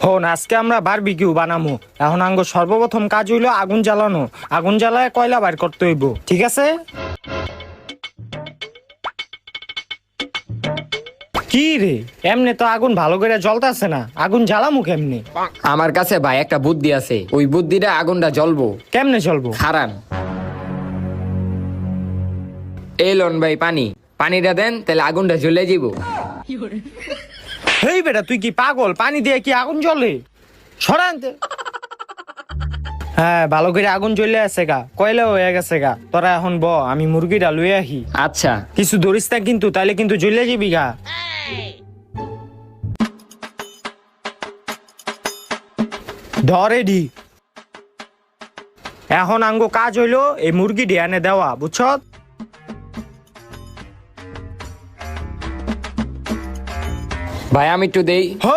হন আজকে আমরা বারবিকিউ বানামু। এখন আঙ্গ সর্বপ্রথম কাজ হইলো আগুন জ্বালানো। আগুন জ্বালায় কয়লা বাইর করতে হইব, ঠিক আছে? কি রে, এমনি তো আগুন ভালো করে জ্বলতেছে না, আগুন জ্বালামু কেমনে? আমার কাছে ভাই একটা বুদ্ধি আছে, ওই বুদ্ধিটা আগুনটা জ্বলবো। কেমনে চলবো? খারান, এই লন ভাই পানিটা দেন, তাহলে আগুনটা জ্বলে যাব। হেই বেটা, তুই কি পাগল? পানি দিয়ে কি আগুন জ্বলে? সরান। হ্যাঁ, ভালো করে আগুন জ্বলে আছে গা, কয়লা হয়ে গেছে গা। তোরা এখন ব, আমি মুরগিটা লুয়ে আহি। আচ্ছা, কিছু ধরিস না কিন্তু, তাইলে কিন্তু জ্বলে যাবি গা। ধরে ডি। এখন আঙ্গ কাজ হইলো এই মুরগি ডিয়ানে দেওয়া, বুঝছ? ভাই আমি একটু দেই।